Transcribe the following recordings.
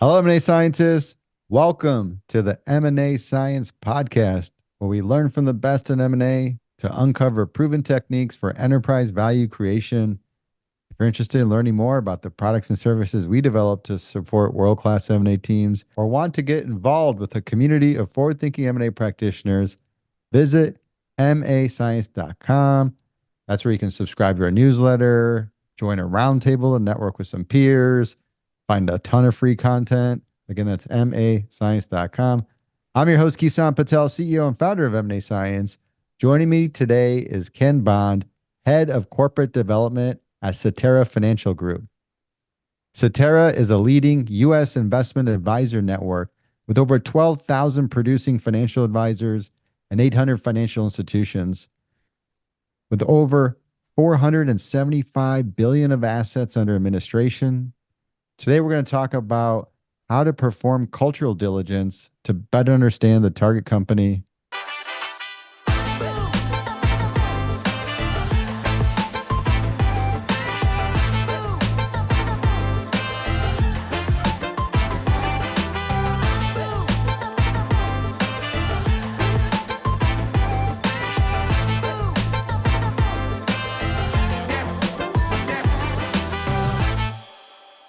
Hello, M&A scientists. Welcome to the M&A Science Podcast, where we learn from the best in M&A to uncover proven techniques for enterprise value creation. If you're interested in learning more about the products and services we develop to support world-class M&A teams, or want to get involved with a community of forward-thinking M&A practitioners, visit mascience.com. That's where you can subscribe to our newsletter, join a roundtable and network with some peers, find a ton of free content. Again, that's mascience.com. I'm your host, Kison Patel, CEO and founder of M&A Science. Joining me today is Ken Bond, Head of Corporate Development at Cetera Financial Group. Cetera is a leading U.S. investment advisor network with over 12,000 producing financial advisors and 800 financial institutions. With over $475 billion of assets under administration. Today, we're going to talk about how to perform cultural diligence to better understand the target company.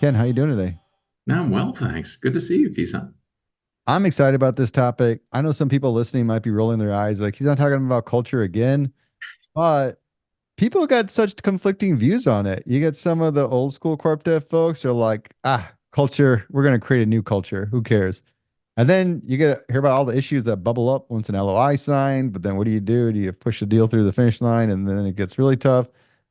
Ken, how you doing today? I'm well, thanks. Good to see you, Kison. I'm excited about this topic. I know some people listening might be rolling their eyes like he's not talking about culture again, but people got such conflicting views on it. You get some of the old school corp dev folks are like, culture, we're going to create a new culture. Who cares? And then you get to hear about all the issues that bubble up once an LOI signed, but then what do? Do you push the deal through the finish line and then it gets really tough?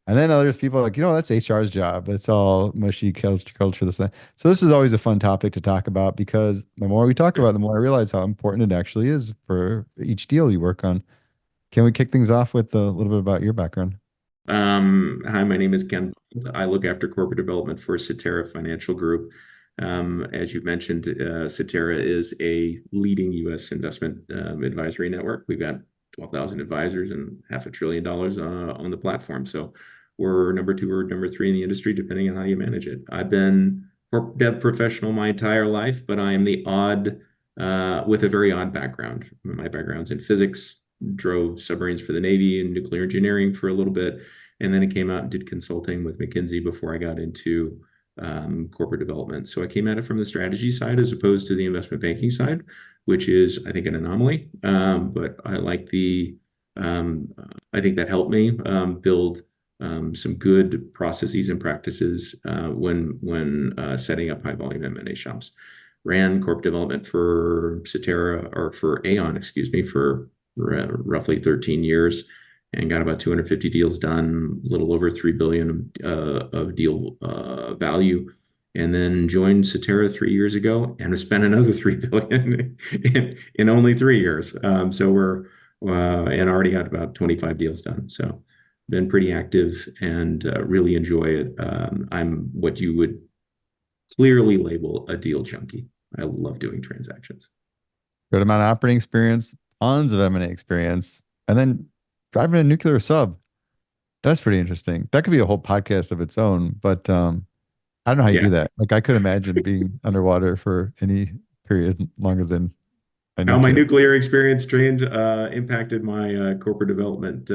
And then others people are like, that's HR's job. It's all mushy culture, this, that. So this is always a fun topic to talk about because the more we talk about it, the more I realize how important it actually is for each deal you work on. Can we kick things off with a little bit about your background? Hi, my name is Ken. I look after corporate development for Cetera Financial Group. As you mentioned, Cetera is a leading U.S. investment advisory network. We've got 12,000 advisors and $500 billion on the platform. So we're number 2 or number 3 in the industry, depending on how you manage it. I've been corp dev professional my entire life, but I am the odd, with a very odd background. My background's in physics, drove submarines for the Navy and nuclear engineering for a little bit. And then I came out and did consulting with McKinsey before I got into corporate development. So I came at it from the strategy side as opposed to the investment banking side, which is, I think, an anomaly. But I like I think that helped me build some good processes and practices when setting up high volume M&A shops. Ran corp development for Cetera, or for Aon, excuse me, for roughly 13 years and got about 250 deals done, a little over 3 billion of deal value, and then joined Cetera 3 years ago and have spent another 3 billion in only 3 years. So we're and already got about 25 deals done. So been pretty active and really enjoy it. I'm what you would clearly label a deal junkie. I love doing transactions. Good amount of operating experience, tons of M&A experience, and then driving a nuclear sub. That's pretty interesting. That could be a whole podcast of its own, but I don't know how you Yeah. do that. Like I could imagine being underwater for any period longer than I How need my to. nuclear experience impacted my corporate development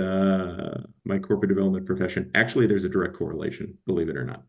profession. Actually, there's a direct correlation, believe it or not.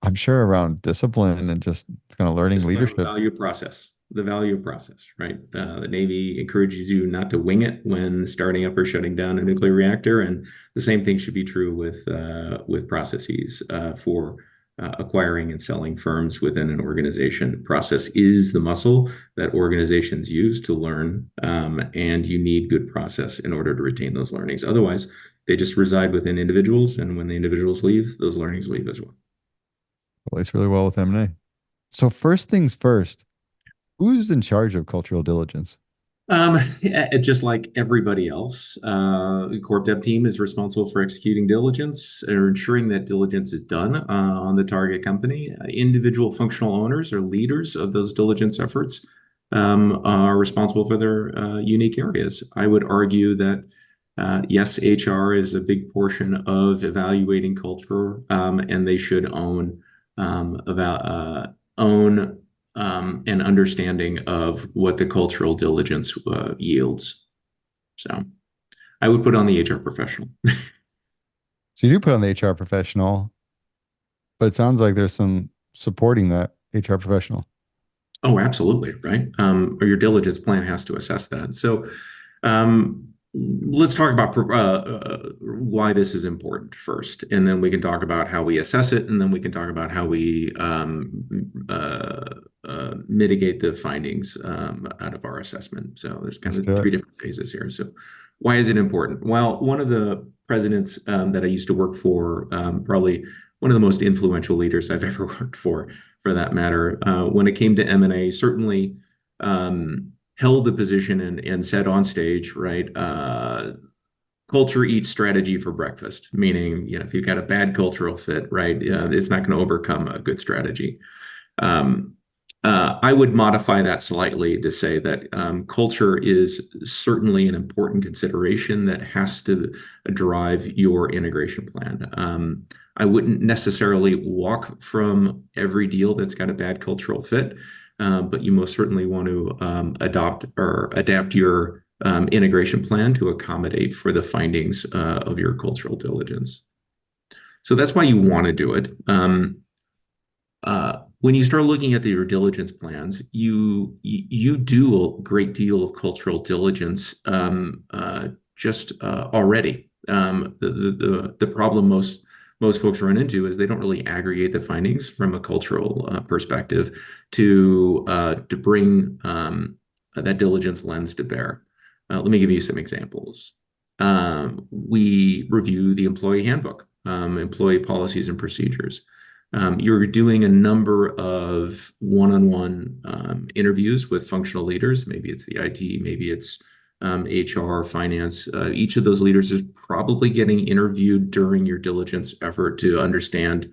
I'm sure around discipline and just kind of learning Discipline of leadership. the value process, right? The Navy encourages you not to wing it when starting up or shutting down a nuclear reactor, and the same thing should be true with processes for acquiring and selling firms within an organization. Process is the muscle that organizations use to learn, and you need good process in order to retain those learnings. Otherwise, they just reside within individuals, and when the individuals leave, those learnings leave as well. Plays really well with M&A. So first things first, who's in charge of cultural diligence? Just like everybody else, the Corp Dev team is responsible for executing diligence or ensuring that diligence is done on the target company. Individual functional owners or leaders of those diligence efforts are responsible for their unique areas. I would argue that yes, HR is a big portion of evaluating culture, and they should own and understanding of what the cultural diligence yields. So I would put on the HR professional. So you do put on the HR professional, but it sounds like there's some supporting that HR professional. Oh, absolutely, right? Or your diligence plan has to assess that. So um, let's talk about why this is important first, and then we can talk about how we assess it, and then we can talk about how we mitigate the findings out of our assessment. So there's kind Let's of do three it. different phases here. So why is it important? Well, one of the presidents that I used to work for, probably one of the most influential leaders I've ever worked for that matter, when it came to M&A, certainly held the position and said on stage, right, culture eats strategy for breakfast, meaning, if you've got a bad cultural fit, right, it's not going to overcome a good strategy. Um, I would modify that slightly to say that culture is certainly an important consideration that has to drive your integration plan. I wouldn't necessarily walk from every deal that's got a bad cultural fit, but you most certainly want to adopt or adapt your integration plan to accommodate for the findings of your cultural diligence. So that's why you want to do it. When you start looking at your diligence plans, you do a great deal of cultural diligence just already. The problem most folks run into is they don't really aggregate the findings from a cultural perspective to bring that diligence lens to bear. Let me give you some examples. We review the employee handbook, employee policies and procedures. You're doing a number of one-on-one interviews with functional leaders. Maybe it's the IT, maybe it's HR, finance. Each of those leaders is probably getting interviewed during your diligence effort to understand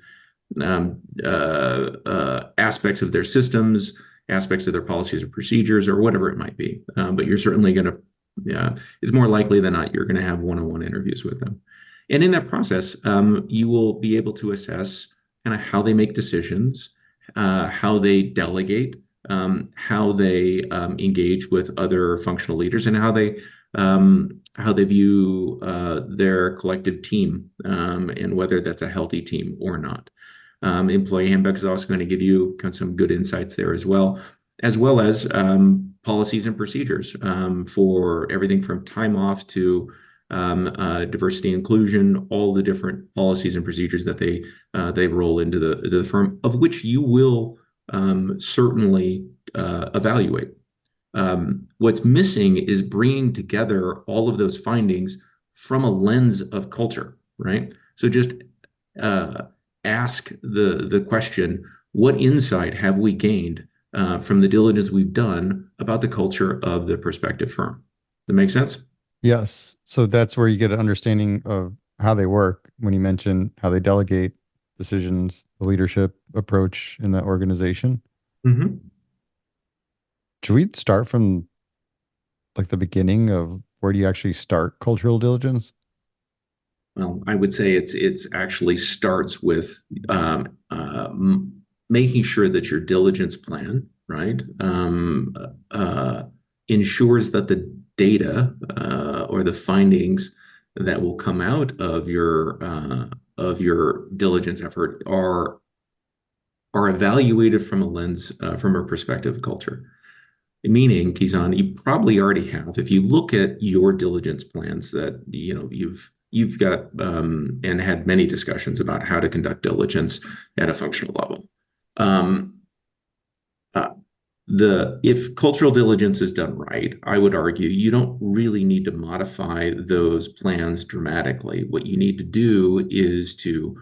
aspects of their systems, aspects of their policies or procedures, or whatever it might be. But you're certainly going to, it's more likely than not, you're going to have one-on-one interviews with them. And in that process, you will be able to assess kind of how they make decisions, how they delegate, how they engage with other functional leaders, and how they view their collective team, and whether that's a healthy team or not. Employee handbook is also going to give you kind of some good insights there as well as policies and procedures for everything from time off to diversity inclusion, all the different policies and procedures that they roll into the firm, of which you will certainly evaluate. What's missing is bringing together all of those findings from a lens of culture, right? So just ask the question, what insight have we gained from the diligence we've done about the culture of the prospective firm? That make sense? Yes. So that's where you get an understanding of how they work when you mention how they delegate decisions, the leadership approach in that organization. Mm-hmm. Should we start from like the beginning of where do you actually start cultural diligence? Well, I would say it's actually starts with making sure that your diligence plan, right, ensures that the data or the findings that will come out of your diligence effort are evaluated from a lens from a perspective of culture. Meaning, Kison, you probably already have. If you look at your diligence plans that you've got and had many discussions about how to conduct diligence at a functional level. Uh, if cultural diligence is done right, I would argue you don't really need to modify those plans dramatically. What you need to do is to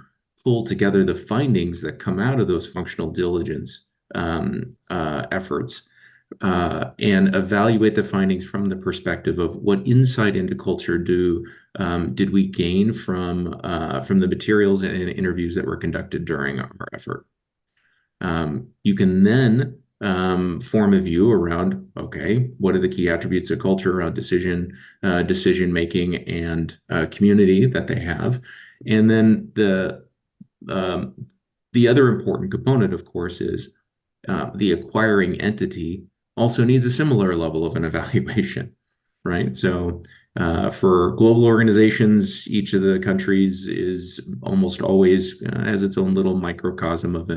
pull together the findings that come out of those functional diligence efforts and evaluate the findings from the perspective of what insight into culture did we gain from the materials and interviews that were conducted during our effort. You can then form a view around, okay, what are the key attributes of culture around decision making and community that they have, and then the other important component, of course, is the acquiring entity also needs a similar level of an evaluation, right? So for global organizations, each of the countries is almost always has its own little microcosm of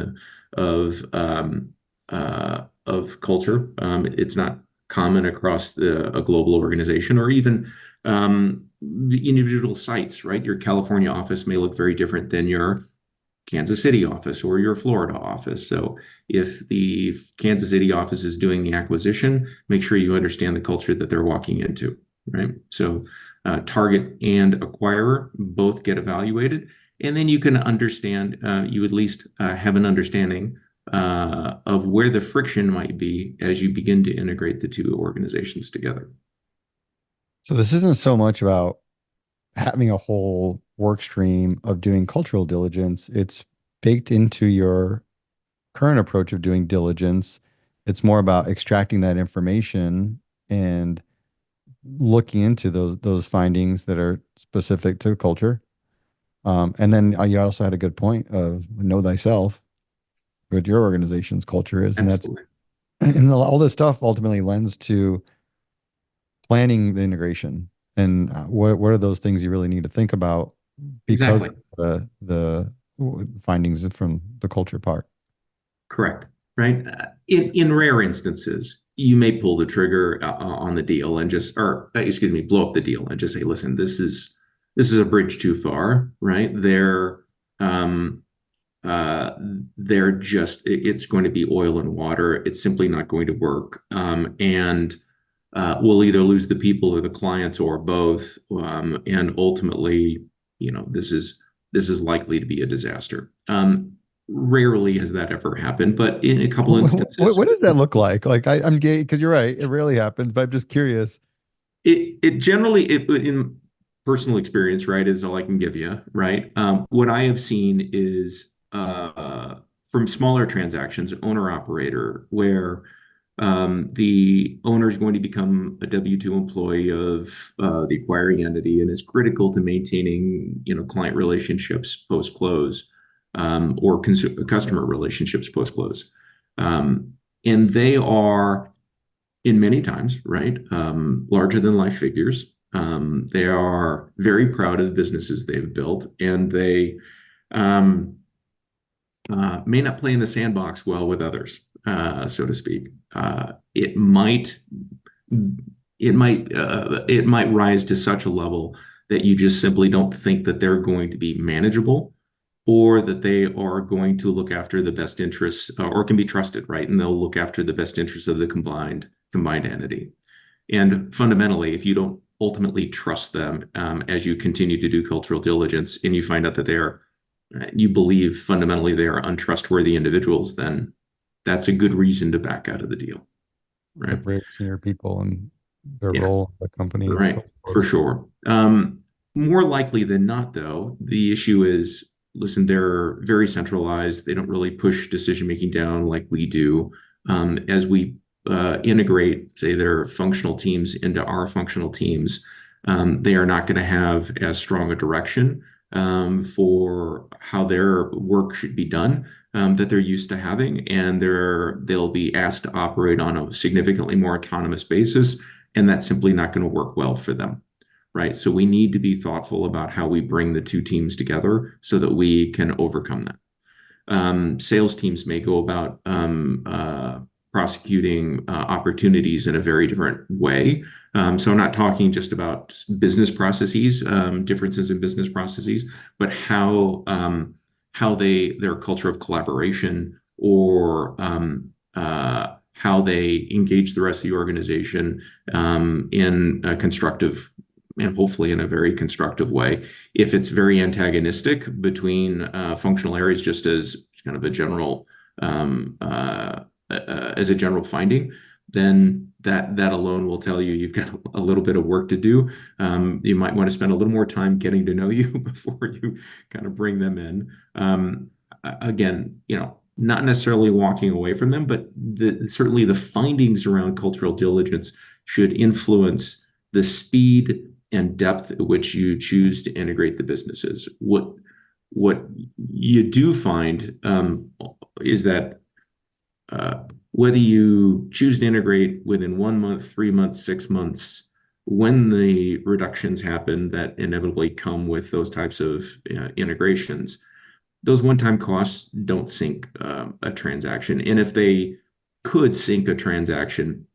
culture. It's not common across a global organization, or even the individual sites, right? Your California office may look very different than your Kansas City office or your Florida office. So if the Kansas City office is doing the acquisition, make sure you understand the culture that they're walking into, right? So target and acquirer both get evaluated, and then you can understand, you at least have an understanding of where the friction might be as you begin to integrate the two organizations together. So this isn't so much about having a whole work stream of doing cultural diligence. It's baked into your current approach of doing diligence. It's more about extracting that information and looking into those findings that are specific to the culture. And then you also had a good point of know thyself, what your organization's culture is, and that's Absolutely. and all this stuff ultimately lends to planning the integration and what are those things you really need to think about because Exactly. of the findings from the culture part. Correct. Right. In rare instances, you may pull the trigger on the deal and just, or excuse me, blow up the deal and just say, listen, this is a bridge too far, right? Um, they're just, it's going to be oil and water. It's simply not going to work. And we'll either lose the people or the clients or both. And ultimately, this is likely to be a disaster. Rarely has that ever happened, but in a couple instances, What does that look like? Like I'm gay because you're right, it rarely happens, but I'm just curious. it generally, in personal experience, right, is all I can give you, right? What I have seen is from smaller transactions, owner operator, where the owner is going to become a W-2 employee of the acquiring entity and is critical to maintaining, client relationships post-close, or customer relationships post-close. And they are, in many times, right, larger than life figures. They are very proud of the businesses they've built, and they um, may not play in the sandbox well with others, so to speak. It might rise to such a level that you just simply don't think that they're going to be manageable, or that they are going to look after the best interests, or can be trusted, right? And they'll look after the best interests of the combined entity. And fundamentally, if you don't ultimately trust them, as you continue to do cultural diligence, and you find out that you believe fundamentally they are untrustworthy individuals, then that's a good reason to back out of the deal, The right? very senior people and their Yeah, role in the company. right, for sure. More likely than not, though, the issue is, listen, they're very centralized. They don't really push decision making down like we do. As we integrate, say, their functional teams into our functional teams, they are not going to have as strong a direction for how their work should be done, that they're used to having, and they'll be asked to operate on a significantly more autonomous basis, and that's simply not going to work well for them. Right. So we need to be thoughtful about how we bring the two teams together so that we can overcome that. Sales teams may go about prosecuting opportunities in a very different way. So I'm not talking just about business processes, differences in business processes, but how their culture of collaboration, or how they engage the rest of the organization in a constructive, and hopefully in a very constructive way. If it's very antagonistic between functional areas, just as kind of a general as a general finding, then that alone will tell you you've got a little bit of work to do. You might want to spend a little more time getting to know you before you kind of bring them in. Again, not necessarily walking away from them, but certainly the findings around cultural diligence should influence the speed and depth at which you choose to integrate the businesses. What you do find is that whether you choose to integrate within 1 month, 3 months, 6 months, when the reductions happen that inevitably come with those types of integrations, those one-time costs don't sink a transaction. And if they could sink a transaction,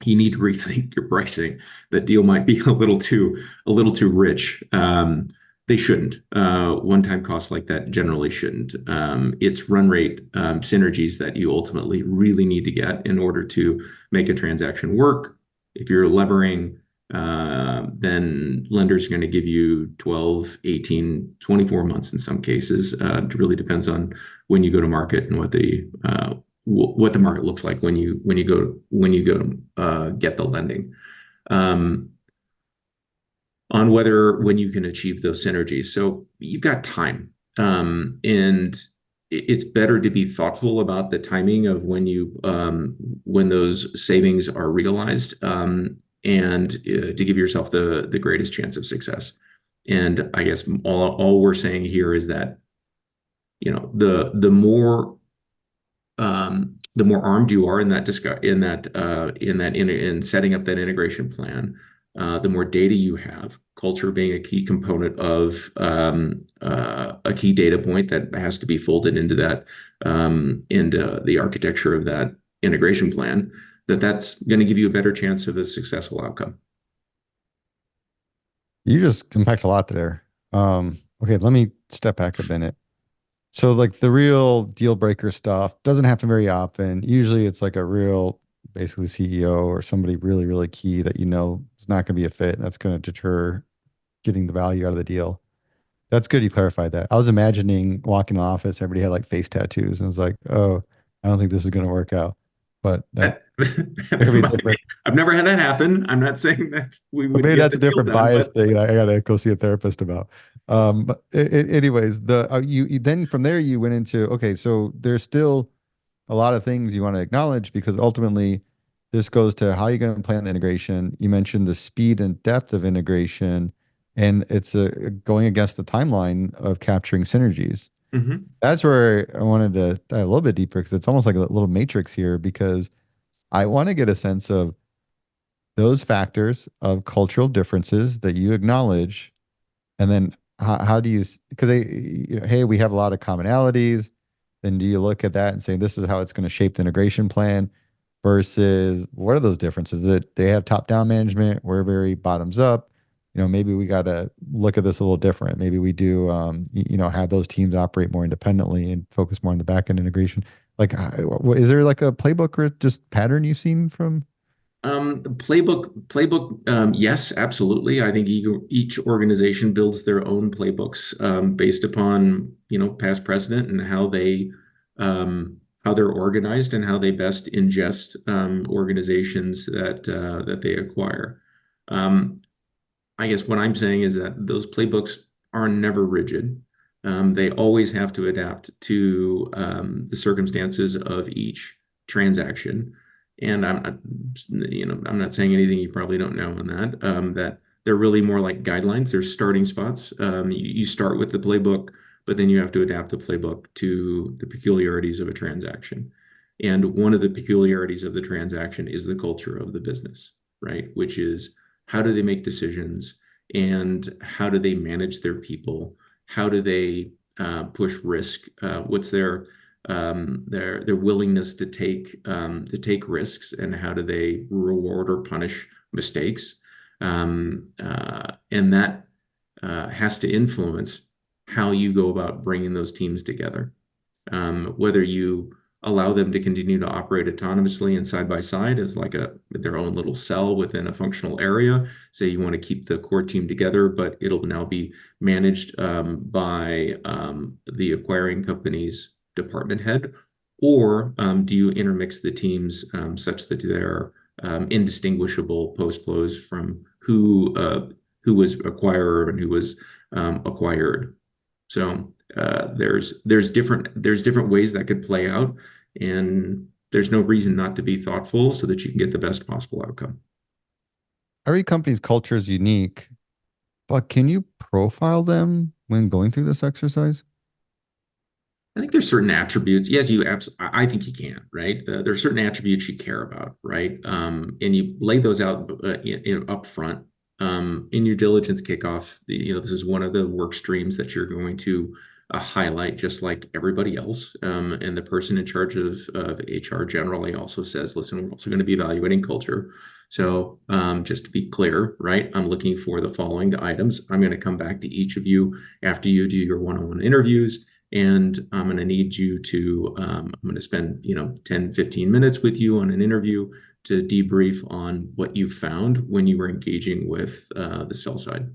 you need to rethink your pricing. That deal might be a little too rich. They shouldn't. One-time costs like that generally shouldn't. It's run rate synergies that you ultimately really need to get in order to make a transaction work. If you're levering, then lenders are going to give you 12, 18, 24 months in some cases. It really depends on when you go to market and what the market looks like when you go to get the lending, on when you can achieve those synergies. So you've got time, and it's better to be thoughtful about the timing of when those savings are realized, and to give yourself the greatest chance of success. And I guess all we're saying here is that the more armed you are in setting up that integration plan, the more data you have. Culture being a key component of a key data point that has to be folded into the architecture of that integration plan. That's going to give you a better chance of a successful outcome. You just unpacked a lot there. Okay, let me step back a minute. So like the real deal breaker stuff doesn't happen very often. Usually it's like a real basically CEO or somebody really, really key that is not going to be a fit. And that's going to deter getting the value out of the deal. That's good you clarified that. I was imagining walking in the office, everybody had like face tattoos and it was like, oh, I don't think this is going to work out. But that could be different. I've never had that happen. I'm not saying that we But would maybe get that's the a deal different done, bias but thing that I gotta go see a therapist about. But anyways, you then from there you went into okay, so there's still a lot of things you want to acknowledge because ultimately this goes to how you're going to plan the integration. You mentioned the speed and depth of integration, and it's going against the timeline of capturing synergies. Mhm. That's where I wanted to dive a little bit deeper because it's almost like a little matrix here because I want to get a sense of those factors of cultural differences that you acknowledge, and then how do you, because hey, we have a lot of commonalities. Then do you look at that and say this is how it's going to shape the integration plan versus what are those differences? That they have top-down management, we're very bottoms up. Maybe we got to look at this a little different. Maybe we do, have those teams operate more independently and focus more on the back end integration. Like, is there like a playbook or just pattern you've seen from? The playbook, yes, absolutely. I think each organization builds their own playbooks, based upon, past precedent and how they're organized and how they best ingest organizations that they acquire. Um, I guess what I'm saying is that those playbooks are never rigid. They always have to adapt to the circumstances of each transaction. And I'm not saying anything you probably don't know on that. That they're really more like guidelines. They're starting spots. You start with the playbook, but then you have to adapt the playbook to the peculiarities of a transaction. And one of the peculiarities of the transaction is the culture of the business, right? Which is how do they make decisions and how do they manage their people? How do they push risk? What's their willingness to take risks, and how do they reward or punish mistakes? And that has to influence how you go about bringing those teams together. Whether you allow them to continue to operate autonomously and side by side as like their own little cell within a functional area. Say you want to keep the core team together, but it'll now be managed by the acquiring company's department head, or do you intermix the teams such that they're indistinguishable post-close from who was acquirer and who was acquired? So there's different ways that could play out, and there's no reason not to be thoughtful so that you can get the best possible outcome. Every company's culture is unique, but can you profile them when going through this exercise? I think there's certain attributes. Yes, I think you can, right? There are certain attributes you care about, right? And you lay those out up front in your diligence kickoff. This is one of the work streams that you're going to highlight, just like everybody else. And the person in charge of HR generally also says, "Listen, we're also going to be evaluating culture." So just to be clear, right? I'm looking for the following items. I'm going to come back to each of you after you do your one-on-one interviews. And I'm going to need you to, I'm going to spend, 10, 15 minutes with you on an interview to debrief on what you found when you were engaging with the sell side.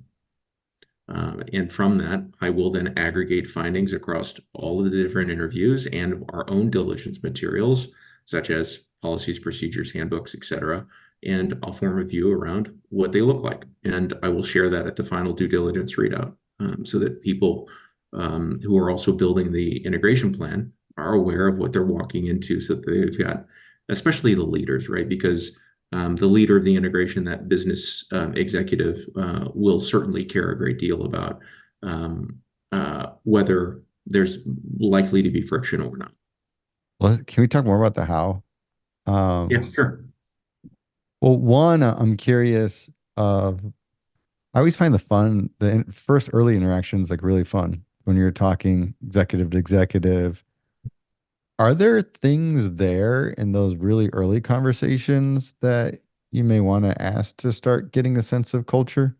And from that, I will then aggregate findings across all of the different interviews and our own diligence materials, such as policies, procedures, handbooks, etc. And I'll form a view around what they look like. And I will share that at the final due diligence readout so that people who are also building the integration plan are aware of what they're walking into so that they've got, especially the leaders, right? Because the leader of the integration, that business executive, will certainly care a great deal about whether there's likely to be friction or not. Well, can we talk more about the how? Yeah, Um, sure. well, one, I'm curious of, I always find first early interactions like really fun when you're talking executive to executive. Are there things there in those really early conversations that you may want to ask to start getting a sense of culture?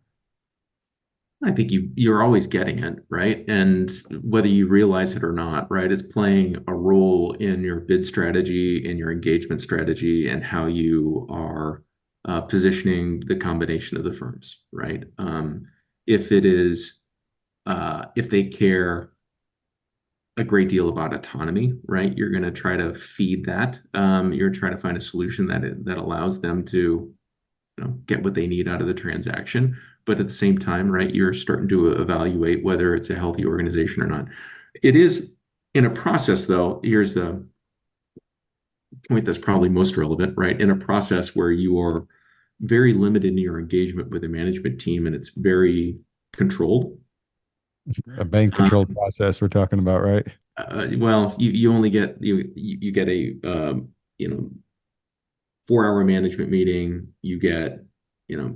I think you're always getting it, right? And whether you realize it or not, right, it's playing a role in your bid strategy, in your engagement strategy, and how you are positioning the combination of the firms, right? If it is, if they care a great deal about autonomy, right, you're going to try to feed that. You're trying to find a solution that allows them to get what they need out of the transaction. But at the same time, right, you're starting to evaluate whether it's a healthy organization or not. It is in a process, though. Here's the point that's probably most relevant, right? In a process where you are very limited in your engagement with the management team and it's very controlled. A bank controlled Um, process we're talking about, right? well, you only get you get a you know 4 hour management meeting. You get,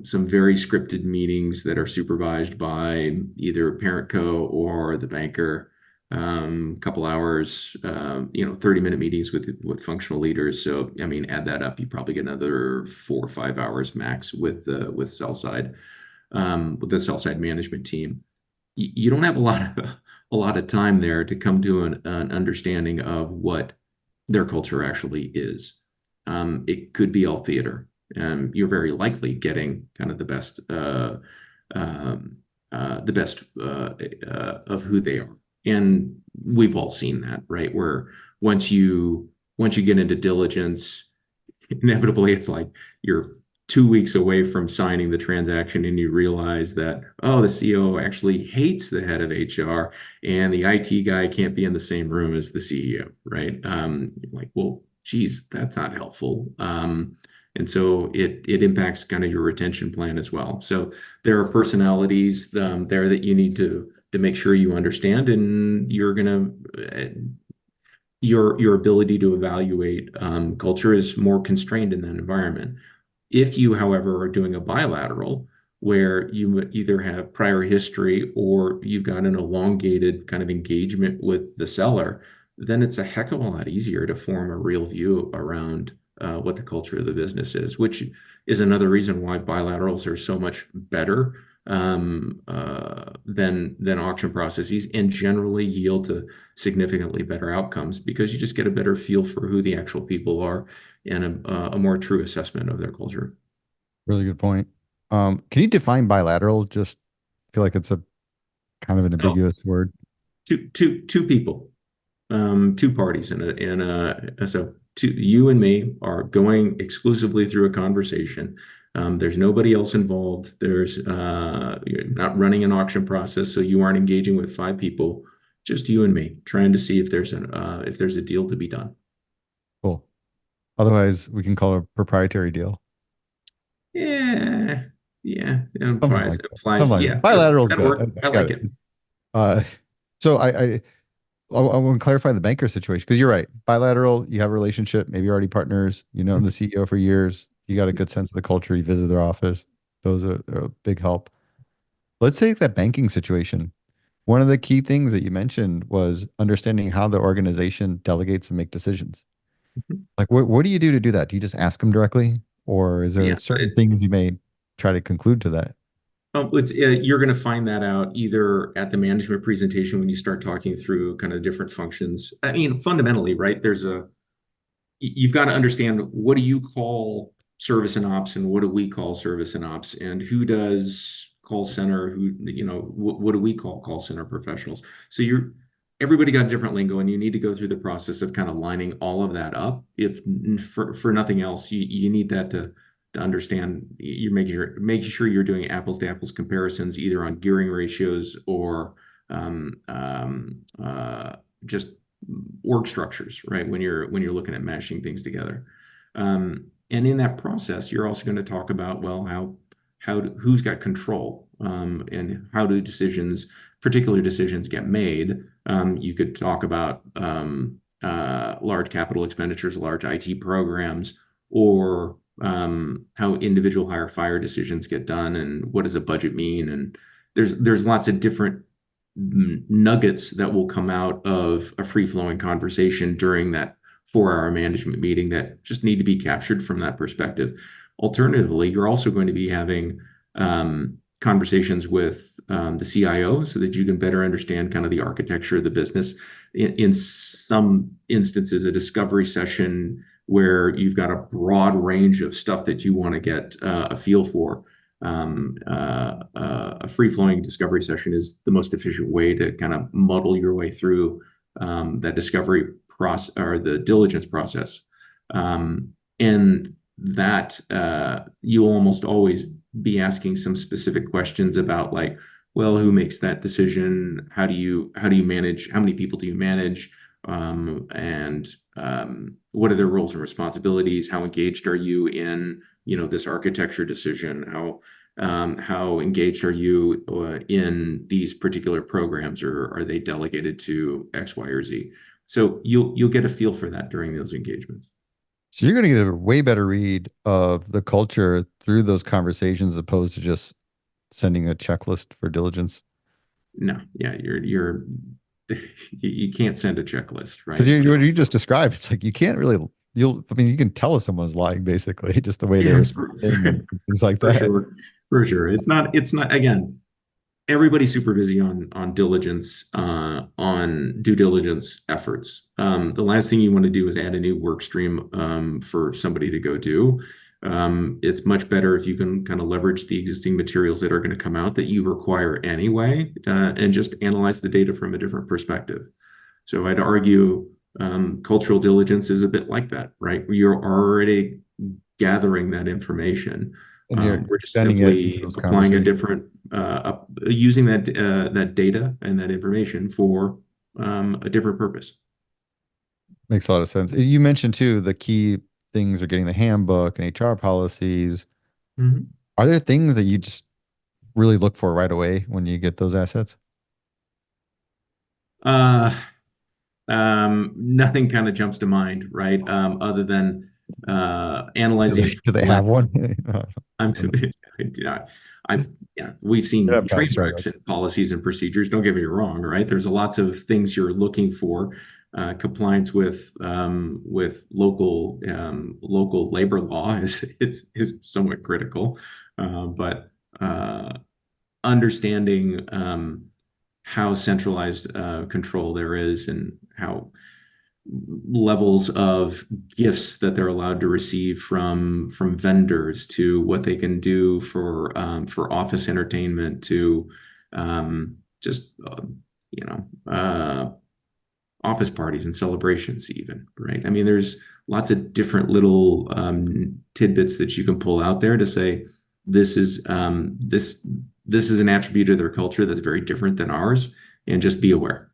some very scripted meetings that are supervised by either parent co or the banker. Couple hours, 30-minute meetings with functional leaders. So, I mean, add that up, you probably get another 4 or 5 hours max with the sell side management team. You don't have a lot of time there to come to an understanding of what their culture actually is. It could be all theater. You're very likely getting kind of um, the best of who they are, and we've all seen that, right? Where once you once you get into diligence, inevitably it's like you're 2 weeks away from signing the transaction and you realize that, oh, the CEO actually hates the head of HR and the IT guy can't be in the same room as the CEO, right? Like, well, geez, that's not helpful. And so it impacts kind of your retention plan as well. So there are personalities there that you need to make sure you understand, and your ability to evaluate culture is more constrained in that environment. If you, however, are doing a bilateral where you either have prior history or you've got an elongated kind of engagement with the seller, then it's a heck of a lot easier to form a real view around what the culture of the business is, which is another reason why bilaterals are so much better than auction processes and generally yield to significantly better outcomes because you just get a better feel for who the actual people are and a more true assessment of their culture. Really good point. Can you define bilateral? Just feel like it's a kind of an Oh, ambiguous word. two people, two parties, so you and me are going exclusively through a conversation. There's nobody else involved. You're not running an auction process, so you aren't engaging with five people, just you and me, trying to see if there's a deal to be done. Cool. Otherwise, we can call it a proprietary deal. Yeah, yeah, it Something implies like it that. implies Something like yeah, that. Bilateral is that'll good. work. I I got like it. it. Uh, so I want to clarify the banker situation because you're right. Bilateral, you have a relationship, maybe you're already partners, you know the CEO for years, you got a good sense of the culture, you visit their office. Those are a big help. Let's take that banking situation. One of the key things that you mentioned was understanding how the organization delegates and make decisions. Like, what do you do that? Do you just ask them directly, or is there Yeah, certain things you may try to conclude to that? you're going to find that out either at the management presentation when you start talking through kind of different functions. I mean, fundamentally, right? You've got to understand, what do you call service and ops, and what do we call service and ops, and who does call center, what do we call call center professionals? So everybody got different lingo, and you need to go through the process of kind of lining all of that up. If for nothing else, you need that to understand. You're making sure you're doing apples to apples comparisons, either on gearing ratios or just org structures, right? When you're looking at mashing things together, and in that process, you're also going to talk about, well, who's got control, and how do particular decisions get made. You could talk about large capital expenditures, large IT programs, or how individual hire fire decisions get done, and what does a budget mean. And there's lots of different nuggets that will come out of a free-flowing conversation during that 4-hour management meeting that just need to be captured from that perspective. Alternatively, you're also going to be having conversations with the CIO so that you can better understand kind of the architecture of the business. In some instances, a discovery session where you've got a broad range of stuff that you want to get a feel for. A free-flowing discovery session is the most efficient way to kind of muddle your way through that discovery process or the diligence process. And that you will almost always be asking some specific questions about, like, well, who makes that decision? How do you manage? How many people do you manage? And what are their roles and responsibilities? How engaged are you in this architecture decision? How engaged are you in these particular programs, or are they delegated to X, Y, or Z? So you'll get a feel for that during those engagements. So you're going to get a way better read of the culture through those conversations, as opposed to just sending a checklist for diligence. No, yeah, you can't send a checklist, Because right? So what you just described, it's like you can't really, I mean, you can tell if someone's lying basically, just the way they're yeah, responding and things like for that. sure, for sure. It's not again. Everybody's super busy on diligence, on due diligence efforts. The last thing you want to do is add a new work stream for somebody to go do. It's much better if you can kind of leverage the existing materials that are going to come out that you require anyway, and just analyze the data from a different perspective. So I'd argue cultural diligence is a bit like that, right? You're already gathering that information. And you're We're just extending it into simply those applying a conversations. different, using that data and that information for a different purpose. Makes a lot of sense. You mentioned too, the key things are getting the handbook and HR policies. Mhm. Are there things that you just really look for right away when you get those assets? Uh, Nothing kind of jumps to mind, right? Other than Do analyzing they, do they have one? I'm, You're yeah, yeah, we've seen not train proud wrecks struggles. and policies and procedures. Don't get me wrong, right? There's lots of things you're looking for. Compliance with local labor law is somewhat critical, but understanding how centralized control there is, and how levels of gifts that they're allowed to receive from vendors, to what they can do for office entertainment, to just office parties and celebrations even, right? I mean, there's lots of different little tidbits that you can pull out there to say this is an attribute of their culture that's very different than ours, and just be aware.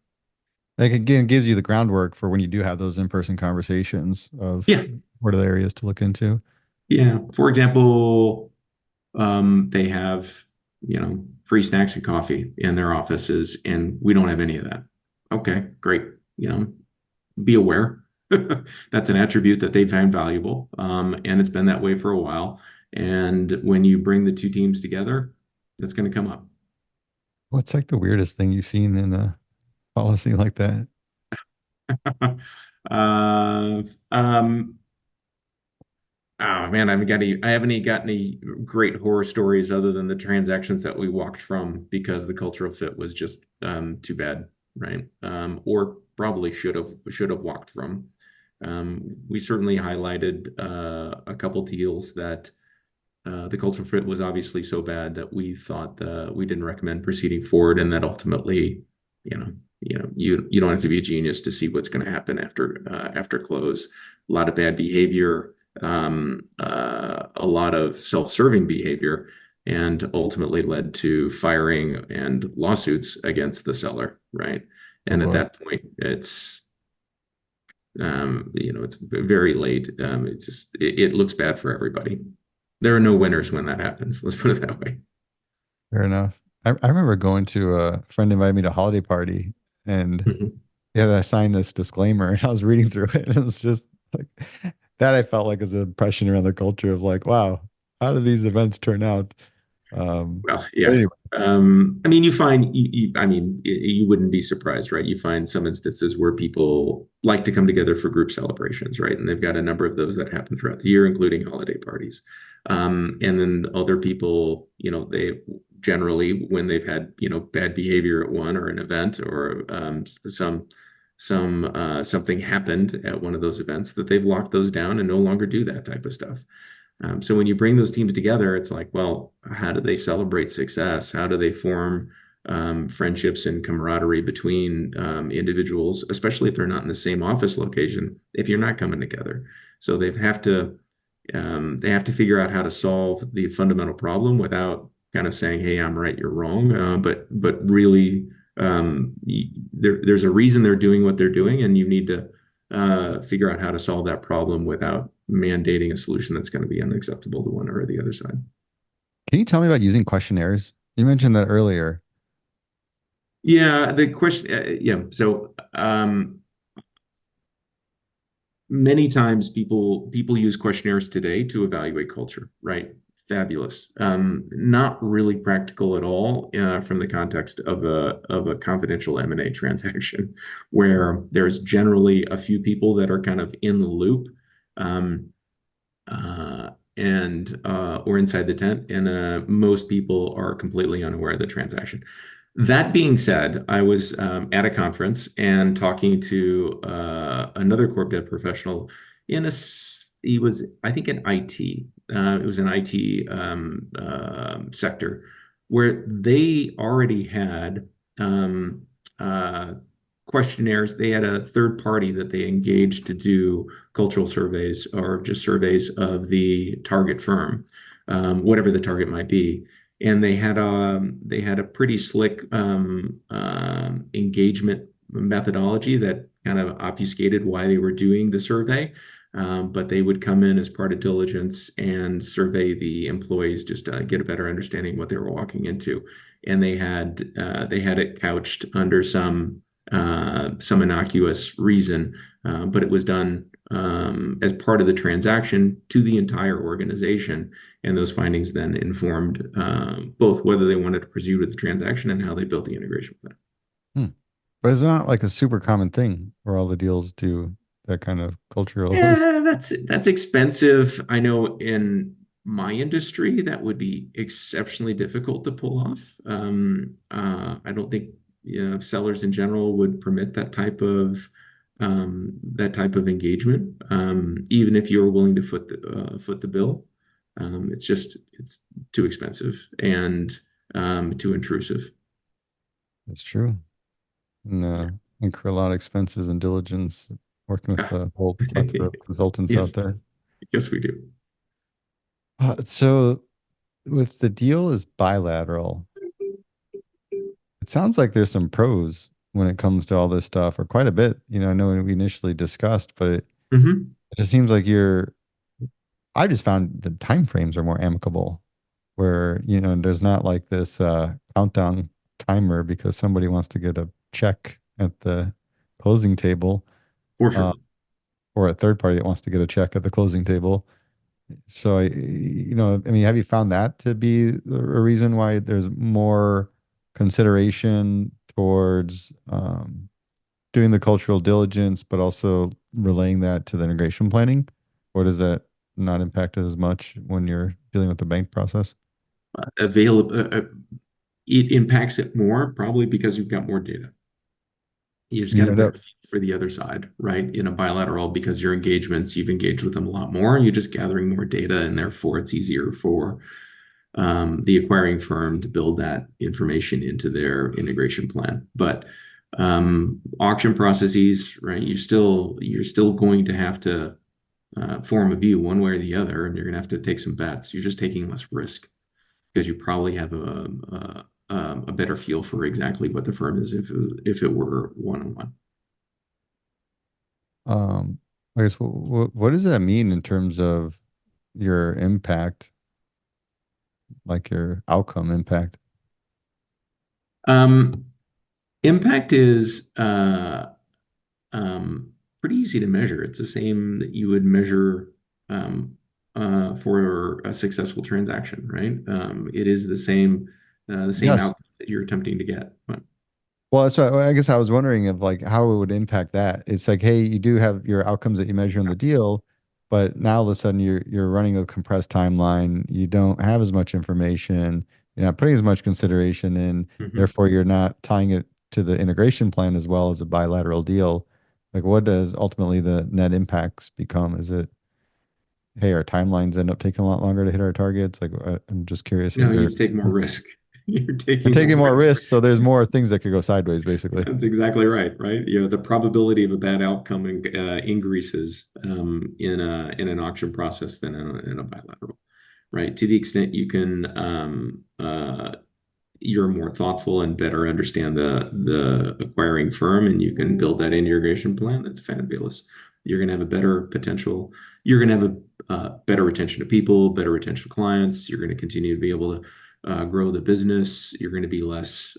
Like again, gives you the groundwork for when you do have those in-person conversations of Yeah, what are the areas to look into. yeah. For example, they have, free snacks and coffee in their offices, and we don't have any of that. Okay, great. you know, be aware. That's an attribute that they find valuable. And it's been that way for a while. And when you bring the two teams together, that's going to come up. What's like the weirdest thing you've seen in a policy like that? uh, um, oh man, I haven't got any great horror stories other than the transactions that we walked from because the cultural fit was just too bad, right? Or probably should have walked from. We certainly highlighted a couple deals that the cultural fit was obviously so bad that we thought we didn't recommend proceeding forward, and that ultimately, you don't have to be a genius to see what's going to happen after close. A lot of bad behavior, a lot of self-serving behavior, and ultimately led to firing and lawsuits against the seller, right? Oh And at boy. that point, it's very late. It looks bad for everybody. There are no winners when that happens. Let's put it that way. Fair enough. I remember going to a friend invited me to a holiday party and Mhm. yeah, I signed this disclaimer and I was reading through it and it's just like that I felt like as an impression around the culture of like, wow, how do these events turn out? Well, But yeah. anyway, I mean, I mean, you wouldn't be surprised, right? You find some instances where people like to come together for group celebrations, right? And they've got a number of those that happen throughout the year, including holiday parties. And then other people, they generally, when they've had, bad behavior at one or an event or something happened at one of those events, that they've locked those down and no longer do that type of stuff. So when you bring those teams together, it's like, well, how do they celebrate success? How do they form friendships and camaraderie between individuals, especially if they're not in the same office location, if you're not coming together? So they have to figure out how to solve the fundamental problem without kind of saying, "Hey, I'm right, you're wrong," but really, there's a reason they're doing what they're doing, and you need to figure out how to solve that problem without mandating a solution that's going to be unacceptable to one or the other side. can you tell me about using questionnaires? You mentioned that earlier. Yeah, the question, yeah. So many times people use questionnaires today to evaluate culture, right? Fabulous. Not really practical at all from the context of a confidential M&A transaction, where there's generally a few people that are kind of in the loop. Um, and or inside the tent, and most people are completely unaware of the transaction. That being said, I was at a conference and talking to another corp dev professional he was, I think, in IT. It was an IT sector where they already had um, uh, questionnaires. They had a third party that they engaged to do cultural surveys or just surveys of the target firm, whatever the target might be. And they had a pretty slick engagement methodology that kind of obfuscated why they were doing the survey. But they would come in as part of diligence and survey the employees just to get a better understanding of what they were walking into. And they had it couched under some innocuous reason, but it was done as part of the transaction to the entire organization. And those findings then informed both whether they wanted to proceed with the transaction and how they built the integration plan. Hmm. But it's not like a super common thing where all the deals do that kind of cultural. Yeah, that's expensive. I know in my industry that would be exceptionally difficult to pull off. I don't think sellers in general would permit that type of engagement, even if you're willing to foot the bill. It's too expensive and too intrusive. It's true. And incur a lot of expenses and diligence working with Ah, the whole plethora of consultants yes, out there. yes, we do. So with the deal is bilateral, it sounds like there's some pros when it comes to all this stuff, or quite a bit. I know we initially discussed, but Hmm. it just seems like I just found the time frames are more amicable, where there's not like this countdown timer because somebody wants to get a check at the closing table, For uh, sure. or a third party that wants to get a check at the closing table. So, I mean, have you found that to be a reason why there's more consideration towards doing the cultural diligence, but also relaying that to the integration planning? Or does that not impact it as much when you're dealing with the bank process? Available, it impacts it more probably because you've got more data. You just got You a end better up, feel for the other side, right? In a bilateral, because your engagements, you've engaged with them a lot more. You're just gathering more data, and therefore it's easier for the acquiring firm to build that information into their integration plan. But auction processes, right? You're still going to have to form a view one way or the other, and you're going to have to take some bets. You're just taking less risk because you probably have a better feel for exactly what the firm is if it were one on one. um, I guess, what does that mean in terms of your impact, like your outcome impact? Um, Impact is pretty easy to measure. It's the same that you would measure um, for a successful transaction, right? It is the same Yes. outcome that you're attempting to get. But Well, that's why I guess I was wondering of like how it would impact that. It's like, hey, you do have your outcomes that you measure in the deal, but now all of a sudden you're running a compressed timeline. You don't have as much information. You're not putting as much consideration in. mhm. Therefore, you're not tying it to the integration plan as well as a bilateral deal. Like, what does ultimately the net impacts become? Is it, hey, our timelines end up taking a lot longer to hit our targets? Like, I'm just curious if No, you they're take more risk. You're we're taking more taking more risk. risks, so there's more things that could go sideways, basically. That's exactly right, right? The probability of a bad outcome increases in an auction process than in a bilateral, right? To the extent you can you're more thoughtful and better understand the acquiring firm, and you can build that integration plan. That's fabulous. You're going to have a better potential. You're going to have a better retention of people, better retention of clients. You're going to continue to be able to grow the business. You're going to be less.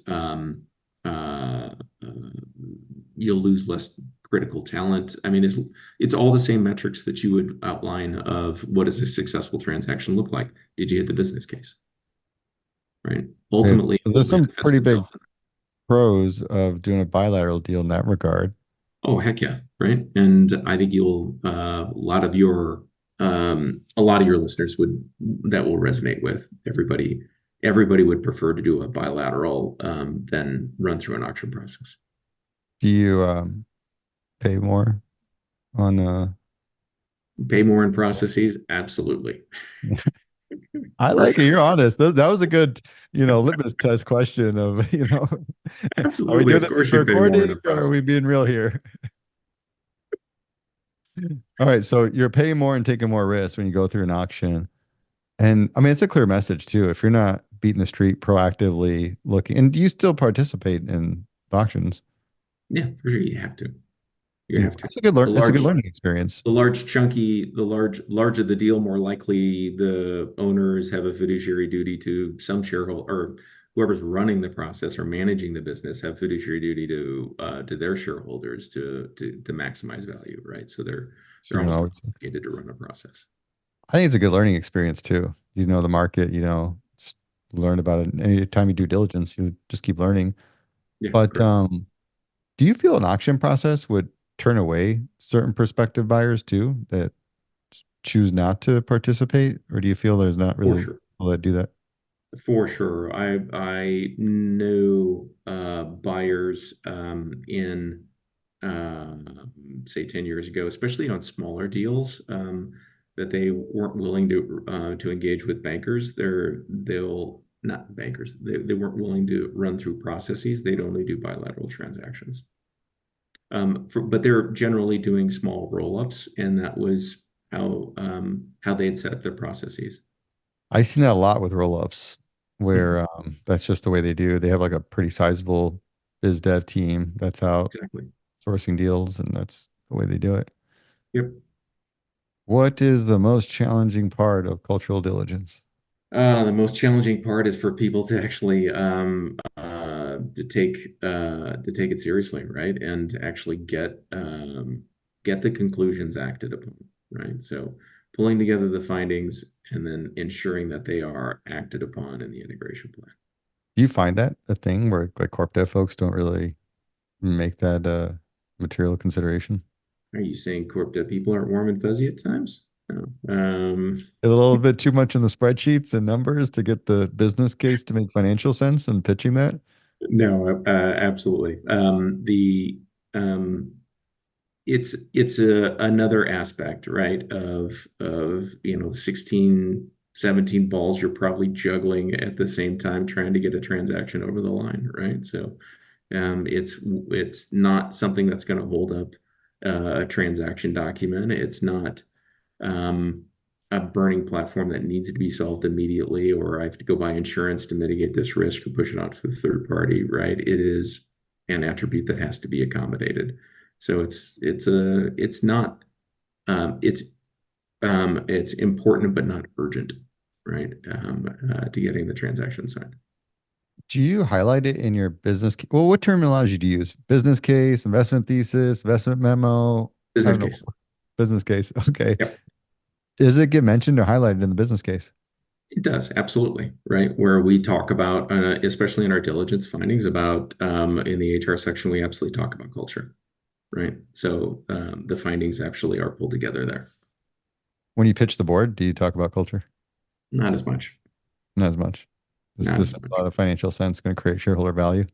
You'll lose less critical talent. I mean, it's all the same metrics that you would outline of what does a successful transaction look like. Did you hit the business case? Right. Ultimately, it will There's some manifest pretty big itself. pros of doing a bilateral deal in that regard. Oh, heck yeah. Right. And I think a lot of your listeners that will resonate with everybody. Everybody would prefer to do a bilateral than run through an auction process. Do you pay more on Pay more in processes? Absolutely. I For like it. sure. You're honest. That was a good, litmus test question of, are we Absolutely. doing Of this course for you pay more in recording a or are process. we being real here? All right. So you're paying more and taking more risks when you go through an auction. And I mean, it's a clear message too. If you're not beating the street proactively looking, and do you still participate in auctions? Yeah, for sure. You have to. You have to. It's a good The it's a good large learning experience. larger the deal, more likely the owners have a fiduciary duty to some shareholder or whoever's running the process or managing the business have fiduciary duty to their shareholders to maximize value, right? So So, they're almost obligated to run a process. I think it's a good learning experience too. You know the market, just learn about it. Anytime you do diligence, you just keep learning. Yeah, But correct. do you feel an auction process would turn away certain prospective buyers too that choose not to participate, or do you feel there's not For really sure. people that do that? For sure. I know buyers in say 10 years ago, especially on smaller deals, that they weren't willing to engage with bankers. They'll not bankers. They weren't willing to run through processes. They'd only do bilateral transactions. But they're generally doing small roll-ups, and that was how they had set up their processes. I've seen that a lot with roll-ups Mhm. where that's just the way they do. They have like a pretty sizable biz dev team that's out Exactly. sourcing deals, and that's the way they do it. Yep. What is the most challenging part of cultural diligence? The most challenging part is for people to actually take it seriously, right? And actually get the conclusions acted upon, right? So pulling together the findings and then ensuring that they are acted upon in the integration plan. Do you find that a thing where like corp dev folks don't really make that material consideration? Are you saying corp dev people aren't warm and fuzzy at times? No. A little bit too much in the spreadsheets and numbers to get the business case to make financial sense and pitching that? No, absolutely. The it's another aspect, right? Of 16, 17 balls you're probably juggling at the same time trying to get a transaction over the line, right? So it's not something that's going to hold up a transaction document. It's not um, a burning platform that needs to be solved immediately, or I have to go buy insurance to mitigate this risk or push it out to the third party, right? It is an attribute that has to be accommodated. So it's not it's important but not urgent, right? To getting the transaction signed. Do you highlight it in your business? Well, what terminology do you use? Business case, investment thesis, investment memo? I Business don't know. case. Business case. Okay. Yep. Does it get mentioned or highlighted in the business case? It does, absolutely, right? Where we talk about, especially in our diligence findings, about in the HR section, we absolutely talk about culture, right? So the findings actually are pulled together there. When you pitch the board, do you talk about culture? Not as much, Not as much. not This as makes a much. lot of financial sense, going to create shareholder value.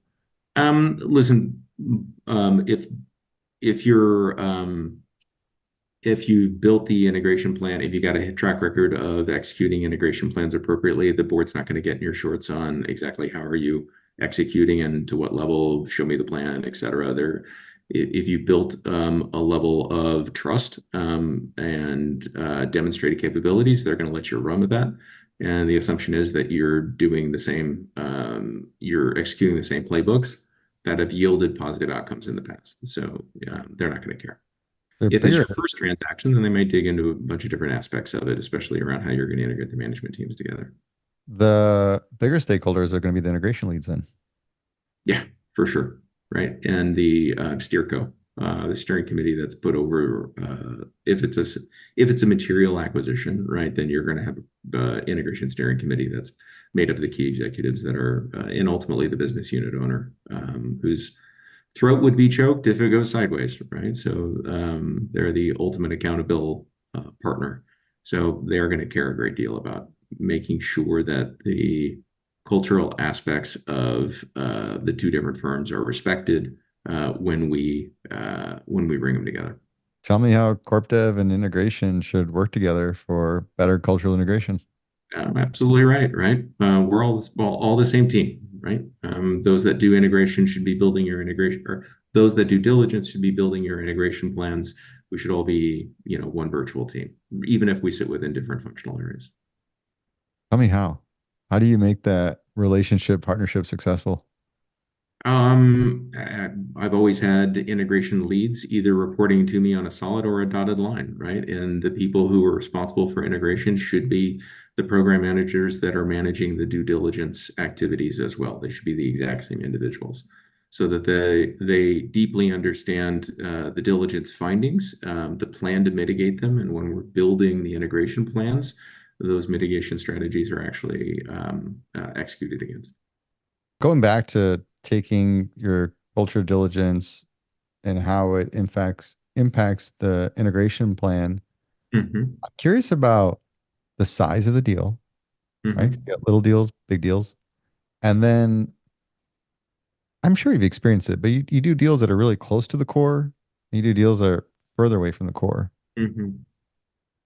Listen, if if you're if you've built the integration plan, if you got a track record of executing integration plans appropriately, the board's not going to get in your shorts on exactly how are you executing and to what level, show me the plan, et cetera. If you built a level of trust and demonstrated capabilities, they're going to let you run with that. And the assumption is that you're doing the same, you're executing the same playbooks that have yielded positive outcomes in the past. So they're not going to care. They're If it's bigger. your first transaction, then they might dig into a bunch of different aspects of it, especially around how you're going to integrate the management teams together. The bigger stakeholders are going to be the integration leads then. Yeah, for sure. Right. And the steerco, the steering committee that's put over, if it's a material acquisition, right, then you're going to have integration steering committee that's made up of the key executives that are, and ultimately the business unit owner, whose throat would be choked if it goes sideways, right? So they're the ultimate accountable partner. So they're going to care a great deal about making sure that the cultural aspects of the two different firms are respected when we bring them together. Tell me how corp dev and integration should work together for better cultural integration. Absolutely right, right? We're all the same team, right? Those that do integration should be building your integration, or those that do diligence should be building your integration plans. We should all be, one virtual team, even if we sit within different functional areas. Tell me how. How do you make that relationship partnership successful? I've always had integration leads either reporting to me on a solid or a dotted line, right? And the people who are responsible for integration should be the program managers that are managing the due diligence activities as well. They should be the exact same individuals so that they deeply understand the diligence findings, the plan to mitigate them. And when we're building the integration plans, those mitigation strategies are actually executed against. Going back to taking your culture diligence and how it impacts the integration plan. Mm-hmm. I'm curious about the size of the deal, right? You Mm-hmm. got little deals, big deals. And then I'm sure you've experienced it, but you do deals that are really close to the core, and you do deals that are further away from the core. Mm-hmm.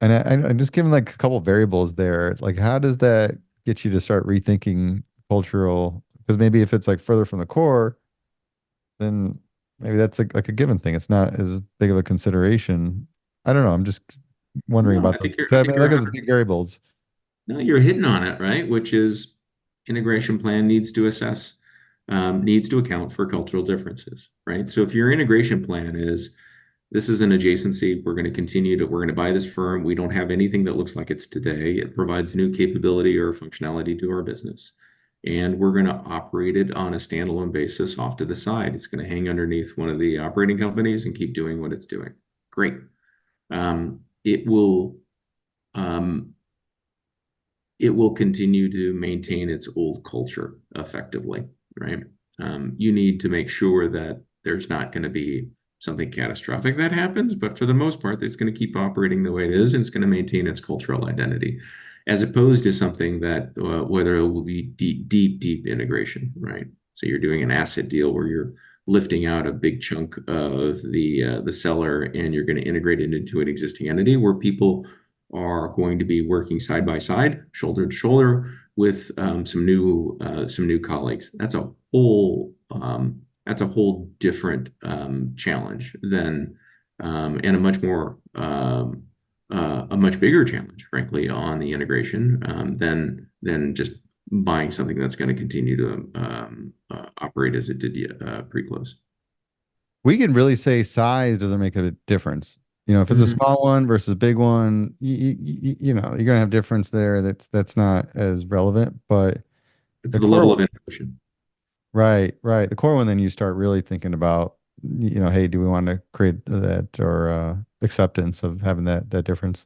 And I'm just giving like a couple variables there. Like, how does that get you to start rethinking cultural? Because maybe if it's like further from the core, then maybe that's like a given thing. It's not as big of a consideration. I don't know. I'm just wondering No, about those. So I I think mean, you're like as 100. big variables. No, you're hitting on it, right? Which is integration plan needs to assess, needs to account for cultural differences, right? So if your integration plan is this is an adjacency, we're going to buy this firm. We don't have anything that looks like it's today. It provides new capability or functionality to our business. and we're going to operate it on a standalone basis off to the side. It's going to hang underneath one of the operating companies and keep doing what it's doing. Great. It will continue to maintain its old culture effectively, right? You need to make sure that there's not going to be something catastrophic that happens, but for the most part, it's going to keep operating the way it is, and it's going to maintain its cultural identity, as opposed to something that whether it will be deep integration, right? So you're doing an asset deal where you're lifting out a big chunk of the seller, and you're going to integrate it into an existing entity where people are going to be working side by side, shoulder to shoulder, with some new colleagues. That's a whole different challenge than and a much bigger challenge, frankly, on the integration than just buying something that's going to continue to operate as it did pre-close. We can really say size doesn't make a difference. If it's a small one versus a big one, you're going to have difference there. That's not as relevant, but It's the the core level of one, integration. right. The core one, then you start really thinking about, hey, do we want to create that or acceptance of having that difference?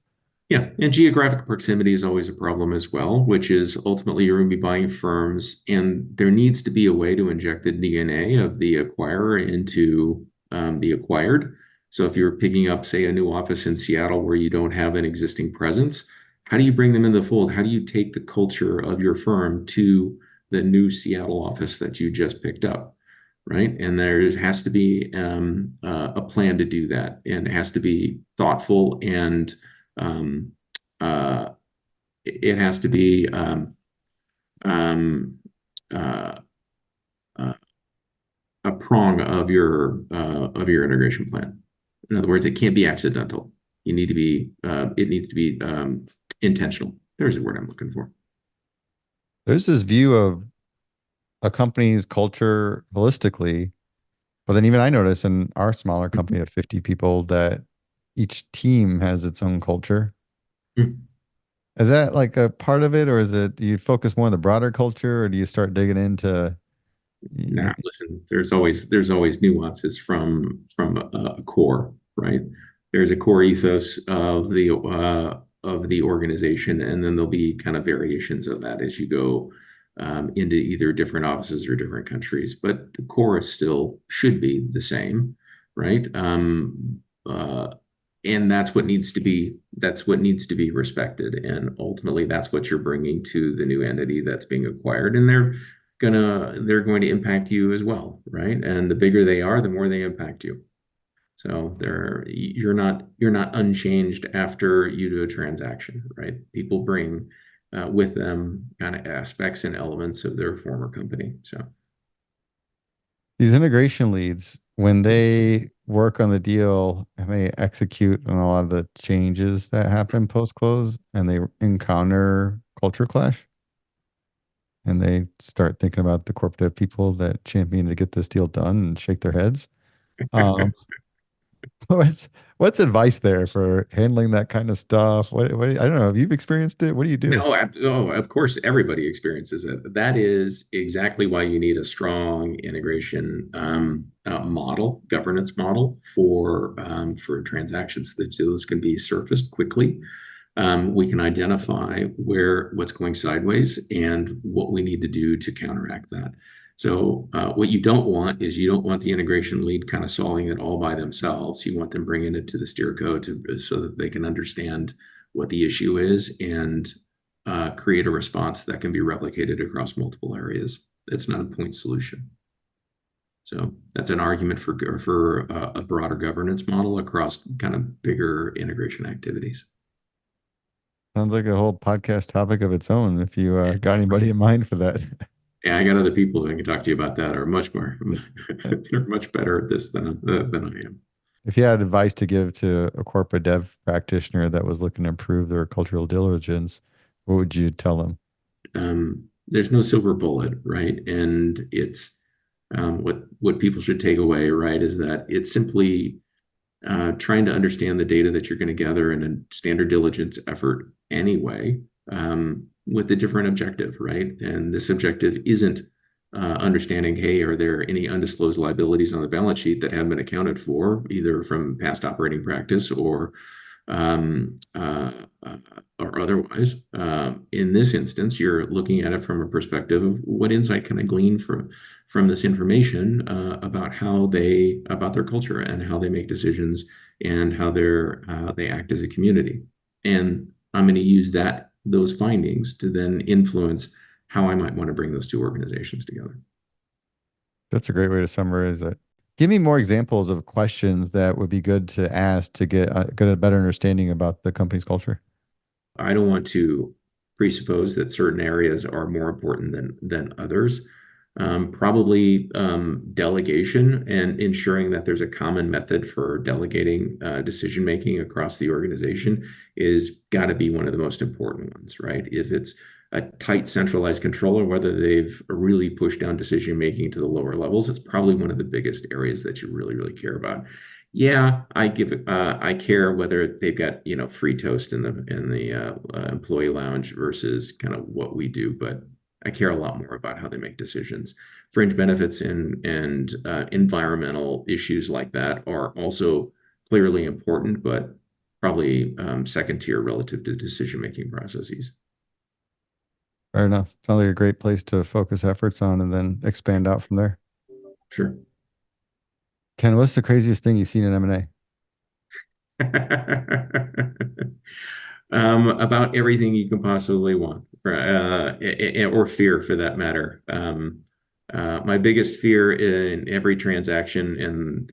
Yeah, and geographic proximity is always a problem as well, which is ultimately you're going to be buying firms, and there needs to be a way to inject the DNA of the acquirer into the acquired. So if you're picking up, say, a new office in Seattle where you don't have an existing presence, how do you bring them in the fold? How do you take the culture of your firm to the new Seattle office that you just picked up? Right. And there has to be a plan to do that. And it has to be thoughtful, and um, uh, it has to be um, uh, uh, a prong of your integration plan. In other words, it can't be accidental. It needs to be intentional. There's the word I'm looking for. There's this view of a company's culture holistically, but then even I notice in our smaller company of 50 people that each team has its own culture. Is that like a part of it, or is it, do you focus more on the broader culture, or do you start digging into? Nah, listen, there's always nuances from a core, right? There's a core ethos of the organization, and then there'll be kind of variations of that as you go into either different offices or different countries. But the core is still should be the same, right? And that's what needs to be respected, and ultimately that's what you're bringing to the new entity that's being acquired, and they're going to impact you as well, right? And the bigger they are, the more they impact you. So you're not unchanged after you do a transaction, right? People bring with them kind of aspects and elements of their former company. So These integration leads, when they work on the deal and they execute on a lot of the changes that happen post close and they encounter culture clash and they start thinking about the corporate people that champion to get this deal done and shake their heads. Um, what's what's advice there for handling that kind of stuff? I don't know. Have you experienced it? What do you do? No, of course, everybody experiences it. That is exactly why you need a strong integration governance model for transactions. That those can be surfaced quickly. We can identify what's going sideways and what we need to do to counteract that. So what you don't want is you don't want the integration lead kind of solving it all by themselves. You want them bringing it to the steer code so that they can understand what the issue is and create a response that can be replicated across multiple areas. It's not a point solution. So that's an argument for a broader governance model across kind of bigger integration activities. Sounds like a whole podcast topic of its own. If you got anybody in mind for that. Yeah, I got other people who can talk to you about that are much more they're much better at this than I am. If you had advice to give to a corporate dev practitioner that was looking to improve their cultural diligence, what would you tell them? There's no silver bullet, right? And it's what people should take away, right, is that it's simply trying to understand the data that you're going to gather in a standard diligence effort anyway. with a different objective, right? And this objective isn't understanding, hey, are there any undisclosed liabilities on the balance sheet that haven't been accounted for, either from past operating practice um, uh, uh, or otherwise. In this instance, you're looking at it from a perspective of what insight can I glean from this information about about their culture and how they make decisions and how they act as a community. And I'm going to use those findings to then influence how I might want to bring those two organizations together. That's a great way to summarize it. Give me more examples of questions that would be good to ask to get a better understanding about the company's culture. I don't want to presuppose that certain areas are more important than others. Probably delegation and ensuring that there's a common method for delegating decision making across the organization is got to be one of the most important ones, right? If it's a tight centralized controller, whether they've really pushed down decision making to the lower levels, it's probably one of the biggest areas that you really, really care about. Yeah, I care whether they've got, free toast in the employee lounge versus kind of what we do, but I care a lot more about how they make decisions. Fringe benefits and environmental issues like that are also clearly important, but probably second tier relative to decision-making processes. Fair enough. Sounds like a great place to focus efforts on and then expand out from there. Sure. Ken, what's the craziest thing you've seen in M&A? About everything you can possibly want, or fear for that matter. My biggest fear in every transaction and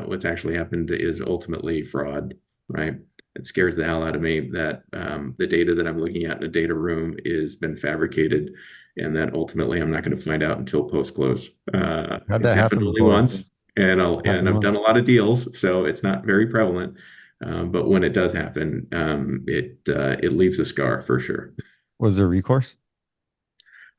what's actually happened is ultimately fraud, right? It scares the hell out of me that the data that I'm looking at in a data room has been fabricated and that ultimately I'm not going to find out until post-close. How'd It's that happened happen only before? once, and I've done a lot of deals, so it's not very prevalent. But when it does happen, it leaves a scar for sure. Was there recourse?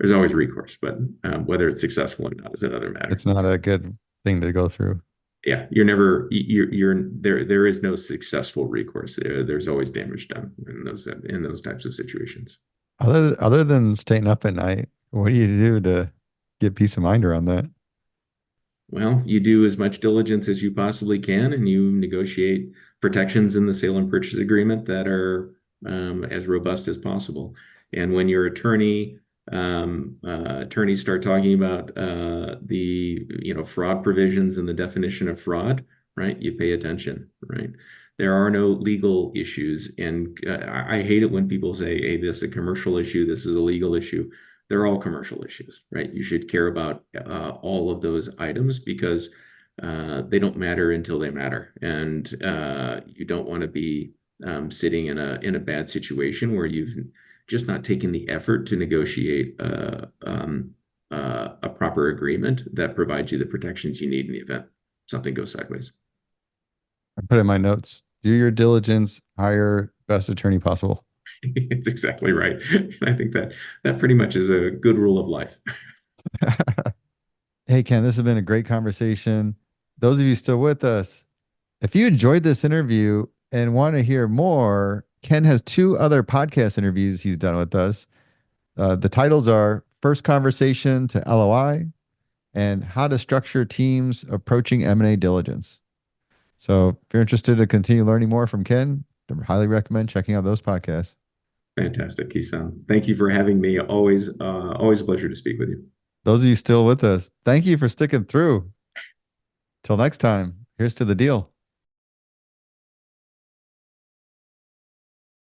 There's always recourse, but whether it's successful or not is another matter. It's not a good thing to go through. Yeah, you're there. There is no successful recourse. There's always damage done in those types of situations. Other than staying up at night, what do you do to get peace of mind around that? Well, you do as much diligence as you possibly can, and you negotiate protections in the sale and purchase agreement that are as robust as possible. And when your attorneys start talking about the fraud provisions and the definition of fraud, right? You pay attention, right? There are no legal issues, and I hate it when people say, "Hey, this is a commercial issue. This is a legal issue." They're all commercial issues, right? You should care about all of those items because they don't matter until they matter, and you don't want to be sitting in a bad situation where you've just not taken the effort to negotiate a proper agreement that provides you the protections you need in the event something goes sideways. I put in my notes, do your diligence, hire best attorney possible. It's exactly right. And I think that pretty much is a good rule of life. Hey, Ken, this has been a great conversation. Those of you still with us, if you enjoyed this interview and want to hear more, Ken has two other podcast interviews he's done with us. The titles are First Conversation to LOI and How to Structure Teams Approaching M&A Diligence. So if you're interested to continue learning more from Ken, I highly recommend checking out those podcasts. Fantastic, Kison. Thank you for having me. Always a pleasure to speak with you. Those of you still with us, thank you for sticking through. Till next time, here's to the deal.